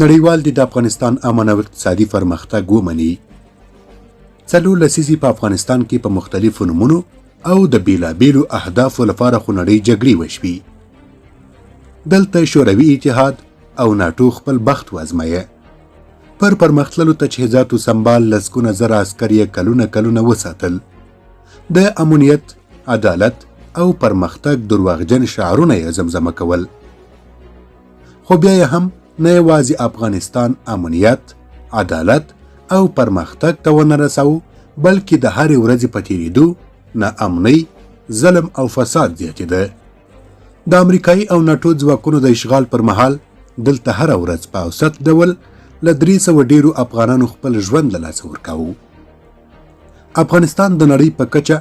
نړیوال دې د افغانستان امن او اقتصادي پرمختګ ومني. 4 لسیزې په افغانستان کې په مختلفو نومونو او د بیلابیلو اهدافو لپاره خونړۍ جګړې وشوې. دلته شوروي اتحاد او ناټو خپل بخت وازمایه. پر پرمختللو تجهیزاتو سنبال لسګونه زره عسکر یې کلونه وساتل. د امنیت، عدالت او پرمختګ دروغجن شعارونه یې زمزمه کول. خو بیا هم نه یوازې افغانستان امنیت، عدالت او پرمختګ ته ونه رساو، بلکې د هرې ورځې په تېرېدو ناامنۍ، ظلم او فساد زیاتېده. د امریکایي او ناټو ځواکونو د اشغال پر مهال دلته هره ورځ په اوسط ډول له 300 ډیرو افغانانو خپل ژوند له لاسه ورکاوه. افغانستان د نړۍ په کچه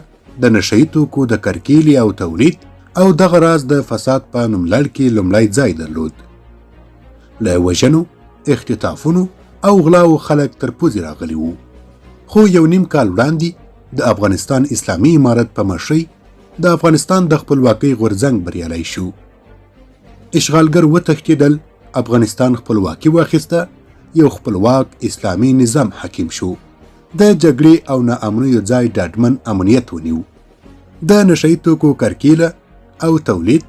د نشهیي توکو د کرکیلې او تولید او دغه راز د فساد په نوملړ کې لومړی ځای درلود. له وژنو، اختطافونو او غلاو خلک تر پوزې راغلي وو. خو 1.5 کال وړاندې د افغانستان اسلامي امارت په مشرۍ د افغانستان د خپلواکۍ غورځنګ بریالی شو. اشغالګر وتښتېدل، افغانستان خپلواکي واخیسته، یو خپلواک اسلامي نظام حاکم شو. د جګړې او ناامنیو ځای ډاډمن امنیت ونیو. د نشهیي توکو کرکیله او تولید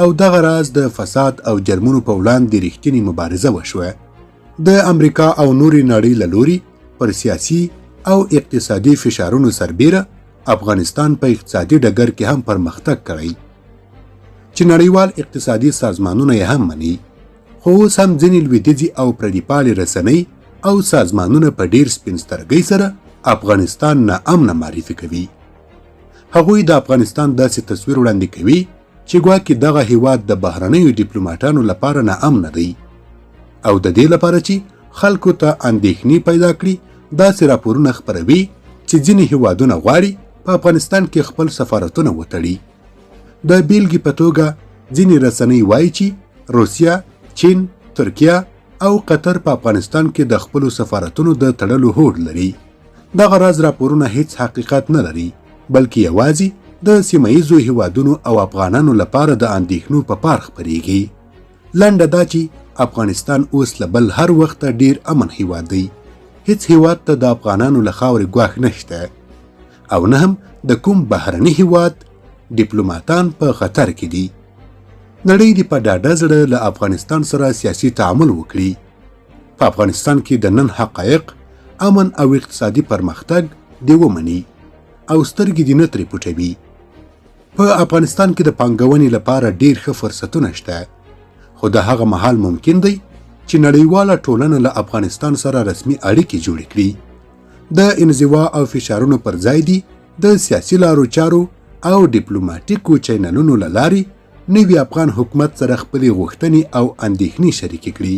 او دغه راز د فساد او جرمونو په وړاندې رښتینې مبارزه وشوه. د امریکا او نورې نړۍ له لوري پر سیاسي او اقتصادي فشارونو سربیره افغانستان په اقتصادي ډګر کې هم پرمختګ کړی چې نړیوال اقتصادي سازمانونه یې هم مني. خو اوس هم ځینې لویدیځي او پردیپالې رسنۍ او سازمانونه په ډیر سپین سترګۍ سره افغانستان ناامنه معرفي کوي. هغوی د افغانستان داسې تصویر وړاندې کوي چې ګواکې دغه هیواد د بهرنیو ډیپلوماټانو لپاره ناامنه دی، او د دې لپاره چې خلکو ته اندېښنې پیدا کړي داسې راپورونه خپروي چې ځینې هیوادونه غواړي په افغانستان کې خپل سفارتونه وتړي. د بیلګې په توګه ځینې رسنۍ وایي چې روسیه، چین، ترکیه او قطر په افغانستان کې د خپلو سفارتونو د تړلو هوډ لري. دغه راز راپورونه هیڅ حقیقت نه لري، بلکې یوازې د سیمه ییزو هیوادونو او افغانانو لپاره د اندېښنو په پار خپریږي. لنډه دا چې افغانستان اوس له بل هر وخت ډیر امن هیواد دی. هیڅ هیواد ته د افغانانو له خاورې ګواښ نشته، او نه هم د کوم بهرني هیواد ډیپلوماټان په خطر کې دي. نړۍ دې په ډاډه زړه له افغانستان سره سیاسي تعامل وکړي. په افغانستان کې د نن حقایق، امن او اقتصادي پرمختګ دې ومني او سترګې دې نه ترې پټوي. په افغانستان کې د پانګونې لپاره ډیر ښه فرصتونه شته، خو د هغه مهال ممکن دی چې نړیواله ټولنه له افغانستان سره رسمي اړیکې جوړې کړي. د انزوا او فشارونو پر ځای دي د سیاسي لارو چارو او ډیپلوماټیکو چینلونو له لارې نوي افغان حکومت سره خپلې غوښتنې او اندېښنې شریکې کړي.